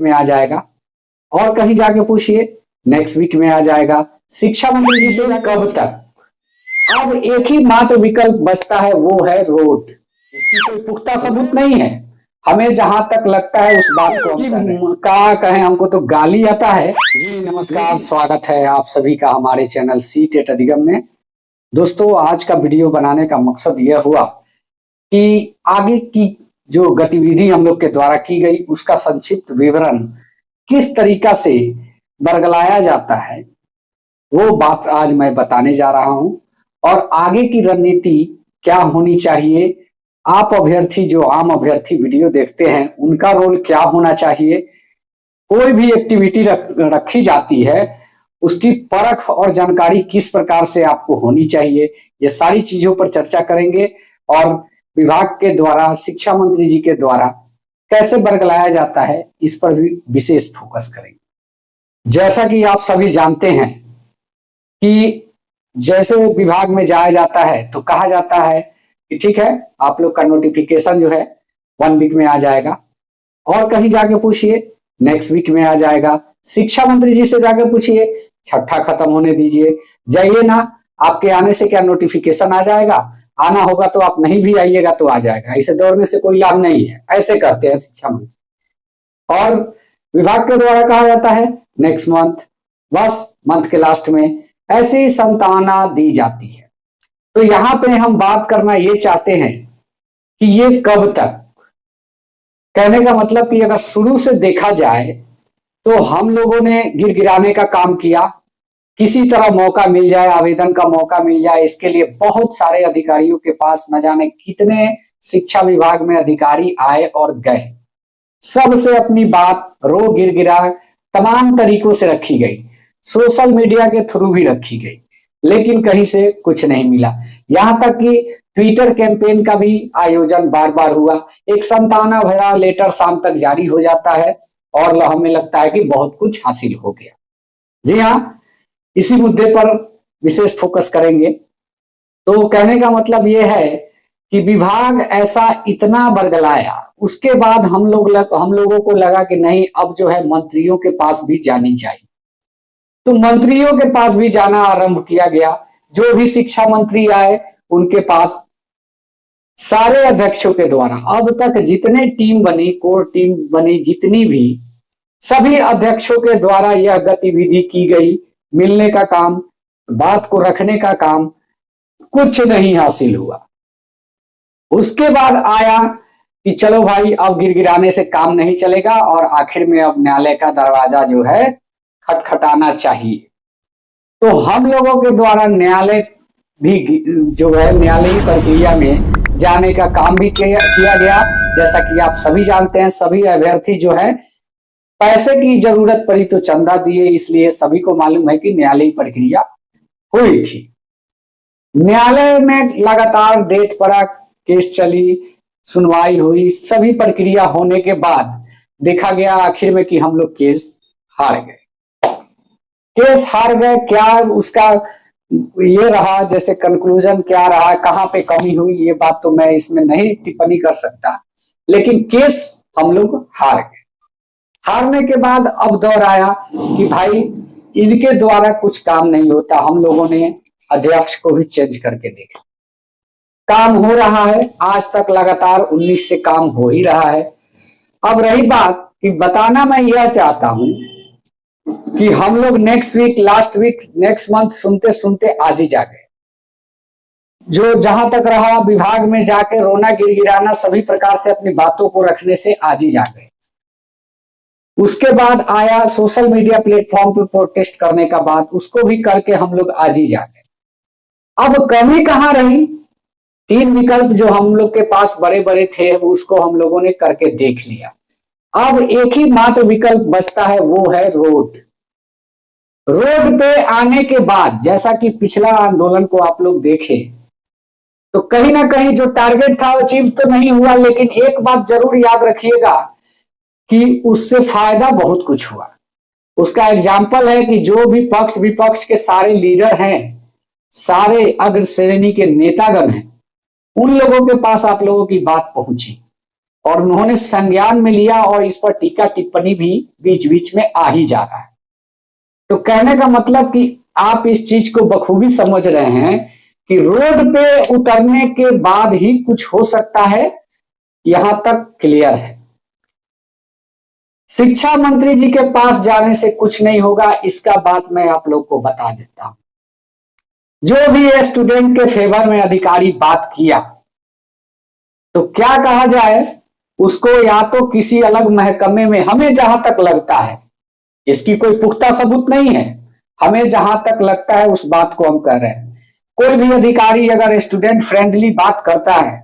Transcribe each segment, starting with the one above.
में आ जाएगा और कहीं जाके पूछिए नेक्स्ट वीक में आ जाएगा। शिक्षा मंत्री जी से कब तक। अब एक ही मात्र विकल्प बचता है, वो है रोड। इसकी कोई पुख्ता सबूत नहीं है। हमें जहां तक लगता है उस बात को क्या कहें, हमको तो गाली आता है। जी नमस्कार, स्वागत है आप सभी का हमारे चैनल सी टेट अधिगम में। दोस्तों, आज का वीडियो बनाने का मकसद यह हुआ कि आगे की जो गतिविधि हम लोग के द्वारा की गई उसका संक्षिप्त विवरण किस तरीका से बरगलाया जाता है वो बात आज मैं बताने जा रहा हूं। और आगे की रणनीति क्या होनी चाहिए, आप अभ्यर्थी जो आम अभ्यर्थी वीडियो देखते हैं उनका रोल क्या होना चाहिए, कोई भी एक्टिविटी रखी जाती है उसकी परख और जानकारी किस प्रकार से आपको होनी चाहिए, ये सारी चीजों पर चर्चा करेंगे। और विभाग के द्वारा, शिक्षा मंत्री जी के द्वारा कैसे बरगलाया जाता है इस पर भी विशेष फोकस करेंगे। जैसा कि आप सभी जानते हैं कि जैसे विभाग में जाया जाता है तो कहा जाता है कि ठीक है, आप लोग का नोटिफिकेशन जो है 1 वीक में आ जाएगा और कहीं जाके पूछिए नेक्स्ट वीक में आ जाएगा। शिक्षा मंत्री जी से जाके पूछिए छठा खत्म होने दीजिए, जाइए ना, आपके आने से क्या नोटिफिकेशन आ जाएगा, आना होगा तो आप नहीं भी आइएगा तो आ जाएगा, इसे दौड़ने से कोई लाभ नहीं है, ऐसे कहते हैं शिक्षा मंत्री। और विभाग के द्वारा कहा जाता है नेक्स्ट मंथ, बस मंथ के लास्ट में ऐसी संतावना दी जाती है। तो यहाँ पे हम बात करना ये चाहते हैं कि ये कब तक, कहने का मतलब कि अगर शुरू से देखा जाए तो हम लोगों ने गिरगिराने का काम किया, किसी तरह मौका मिल जाए, आवेदन का मौका मिल जाए, इसके लिए बहुत सारे अधिकारियों के पास न जाने कितने शिक्षा विभाग में अधिकारी आए और गए, सबसे अपनी बात रो गिरगिरा तमाम तरीकों से रखी गई, सोशल मीडिया के थ्रू भी रखी गई, लेकिन कहीं से कुछ नहीं मिला। यहां तक कि ट्विटर कैंपेन का भी आयोजन बार बार हुआ, एक संतावना भरा लेटर शाम तक जारी हो जाता है और हमें लगता है कि बहुत कुछ हासिल हो गया। जी हाँ, इसी मुद्दे पर विशेष फोकस करेंगे। तो कहने का मतलब यह है कि विभाग ऐसा इतना बरगलाया, उसके बाद हम लोगों को लगा कि नहीं, अब जो है मंत्रियों के पास भी जानी चाहिए, तो मंत्रियों के पास भी जाना आरंभ किया गया। जो भी शिक्षा मंत्री आए उनके पास सारे अध्यक्षों के द्वारा अब तक जितने टीम बनी, कोर टीम बनी, जितनी भी, सभी अध्यक्षों के द्वारा यह गतिविधि की गई। मिलने का काम, बात को रखने का काम, कुछ नहीं हासिल हुआ। उसके बाद आया कि चलो भाई, अब गिरगिराने से काम नहीं चलेगा और आखिर में अब न्यायालय का दरवाजा जो है खटखटाना चाहिए। तो हम लोगों के द्वारा न्यायालय भी जो है, न्यायालयी प्रक्रिया में जाने का काम भी किया गया। जैसा कि आप सभी जानते हैं, सभी अभ्यर्थी जो है पैसे की जरूरत पड़ी तो चंदा दिए, इसलिए सभी को मालूम है कि न्यायालयी प्रक्रिया हुई थी। न्यायालय में लगातार डेट पड़ा, केस चली, सुनवाई हुई, सभी प्रक्रिया होने के बाद देखा गया आखिर में कि हम लोग केस हार गए। केस हार गए, क्या उसका ये रहा, जैसे कंक्लूजन क्या रहा, कहां पे कमी हुई, ये बात तो मैं इसमें नहीं टिप्पणी कर सकता, लेकिन केस हम लोग हार गए। हारने के बाद अब दौर आया कि भाई इनके द्वारा कुछ काम नहीं होता। हम लोगों ने अध्यक्ष को भी चेंज करके देखा, काम हो रहा है, आज तक लगातार 19 से काम हो ही रहा है। अब रही बात कि बताना मैं यह चाहता हूं कि हम लोग next week, last week, next month सुनते सुनते आज ही जा गए। जो जहां तक रहा विभाग में जाके रोना गिरगिराना, सभी प्रकार से अपनी बातों को रखने से आज ही जा गए। उसके बाद आया सोशल मीडिया प्लेटफॉर्म पर प्रोटेस्ट करने का बात, उसको भी करके हम लोग आज ही जा गए। अब कमी कहां रही, 3 विकल्प जो हम लोग के पास बड़े बड़े थे उसको हम लोगों ने करके देख लिया। अब एक ही मात्र विकल्प बचता है, वो है रोड। रोड पे आने के बाद, जैसा कि पिछला आंदोलन को आप लोग देखे तो कहीं ना कहीं जो टारगेट था अचीव तो नहीं हुआ, लेकिन एक बात जरूर याद रखिएगा कि उससे फायदा बहुत कुछ हुआ। उसका एग्जाम्पल है कि जो भी पक्ष विपक्ष के सारे लीडर हैं, सारे अग्र श्रेणी के नेतागण हैं, उन लोगों के पास आप लोगों की बात पहुंची। और उन्होंने संज्ञान में लिया और इस पर टीका टिप्पणी भी बीच बीच में आ ही जा रहा है। तो कहने का मतलब कि आप इस चीज को बखूबी समझ रहे हैं कि रोड पे उतरने के बाद ही कुछ हो सकता है, यहां तक क्लियर है। शिक्षा मंत्री जी के पास जाने से कुछ नहीं होगा, इसका बात मैं आप लोग को बता देता हूं। जो भी स्टूडेंट के फेवर में अधिकारी बात किया तो क्या कहा जाए, उसको या तो किसी अलग महकमे में, हमें जहां तक लगता है, इसकी कोई पुख्ता सबूत नहीं है, हमें जहां तक लगता है उस बात को हम कह रहे हैं, कोई भी अधिकारी अगर स्टूडेंट फ्रेंडली बात करता है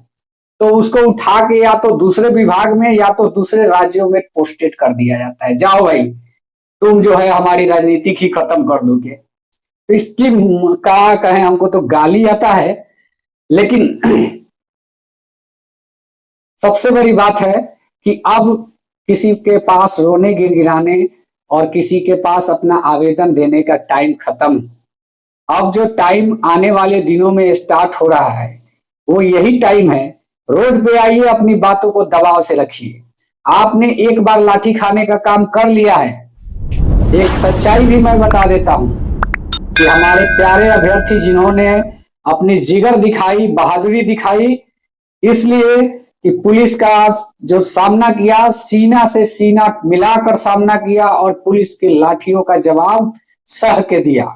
तो उसको उठा के या तो दूसरे विभाग में या तो दूसरे राज्यों में पोस्टेड कर दिया जाता है, जाओ भाई तुम जो है हमारी राजनीति ही खत्म कर दोगे। तो इसकी क्या कहें, हमको तो गाली आता है। लेकिन सबसे बड़ी बात है कि अब किसी के पास रोने गिड़गिड़ाने और किसी के पास अपना आवेदन देने का टाइम खत्म। अब जो टाइम आने वाले दिनों में स्टार्ट हो रहा है वो यही टाइम है। रोड पे आइए, अपनी बातों को दबाव से रखिए। आपने एक बार लाठी खाने का काम कर लिया है। एक सच्चाई भी मैं बता देता हूं कि हमारे प्यारे अभ्यर्थी जिन्होंने अपनी जिगर दिखाई, बहादुरी दिखाई, इसलिए कि पुलिस का जो सामना किया, सीना से सीना मिलाकर सामना किया और पुलिस की लाठियों का जवाब सह के दिया।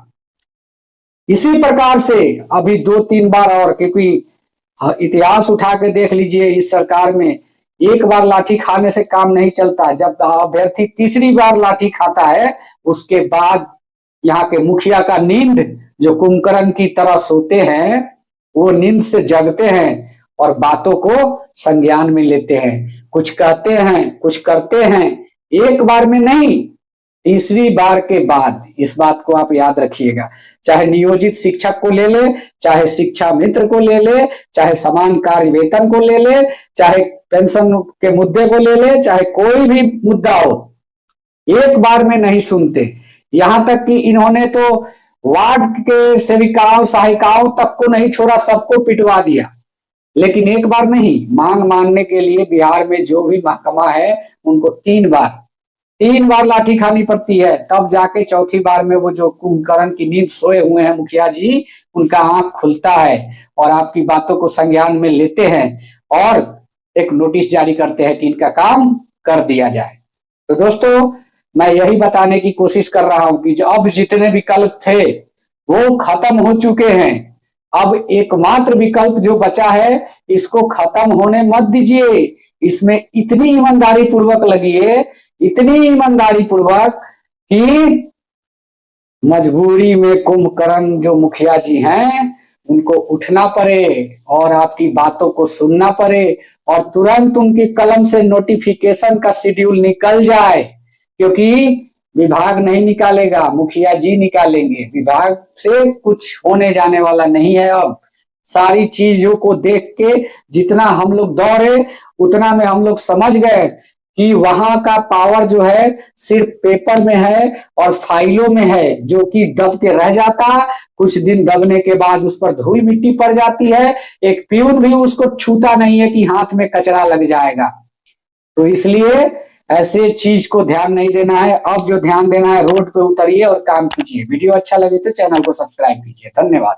इसी प्रकार से अभी 2-3 बार और, क्योंकि इतिहास उठा के देख लीजिए, इस सरकार में एक बार लाठी खाने से काम नहीं चलता। जब अभ्यर्थी तीसरी बार लाठी खाता है उसके बाद यहाँ के मुखिया का नींद, जो कुंभकर्ण की तरह सोते हैं, वो नींद से जगते हैं और बातों को संज्ञान में लेते हैं, कुछ कहते हैं, कुछ करते हैं, एक बार में नहीं, तीसरी बार के बाद। इस बात को आप याद रखिएगा। चाहे नियोजित शिक्षक को ले ले, चाहे शिक्षा मित्र को ले ले, चाहे समान कार्य वेतन को ले ले, चाहे पेंशन के मुद्दे को ले ले, चाहे कोई भी मुद्दा हो, एक बार में नहीं सुनते। यहां तक कि इन्होंने तो वार्ड के सेविकाओं सहायिकाओं तक को नहीं छोड़ा, सबको पिटवा दिया। लेकिन एक बार नहीं, मांग मानने के लिए बिहार में जो भी महकमा है उनको 3 बार लाठी खानी पड़ती है, तब जाके चौथी बार में वो जो कुंभकर्ण की नींद सोए हुए हैं मुखिया जी, उनका आंख खुलता है और आपकी बातों को संज्ञान में लेते हैं और एक नोटिस जारी करते हैं कि इनका काम कर दिया जाए। तो दोस्तों, मैं यही बताने की कोशिश कर रहा हूं कि जो अब जितने विकल्प थे वो खत्म हो चुके हैं। अब एकमात्र विकल्प जो बचा है, इसको खत्म होने मत दीजिए। इसमें इतनी ईमानदारी पूर्वक लगिए, इतनी ईमानदारी पूर्वक कि मजबूरी में कुंभकर्ण जो मुखिया जी हैं उनको उठना पड़े और आपकी बातों को सुनना पड़े और तुरंत उनकी कलम से नोटिफिकेशन का शेड्यूल निकल जाए, क्योंकि विभाग नहीं निकालेगा, मुखिया जी निकालेंगे। विभाग से कुछ होने जाने वाला नहीं है। अब सारी चीजों को देख के जितना हम लोग दौड़े उतना में हम लोग समझ गए कि वहां का पावर जो है सिर्फ पेपर में है और फाइलों में है, जो कि दब के रह जाता। कुछ दिन दबने के बाद उस पर धूल मिट्टी पड़ जाती है, एक प्यून भी उसको छूता नहीं है कि हाथ में कचरा लग जाएगा। तो इसलिए ऐसे चीज को ध्यान नहीं देना है। अब जो ध्यान देना है, रोड पे उतरिए और काम कीजिए। वीडियो अच्छा लगे तो चैनल को सब्सक्राइब कीजिए। धन्यवाद।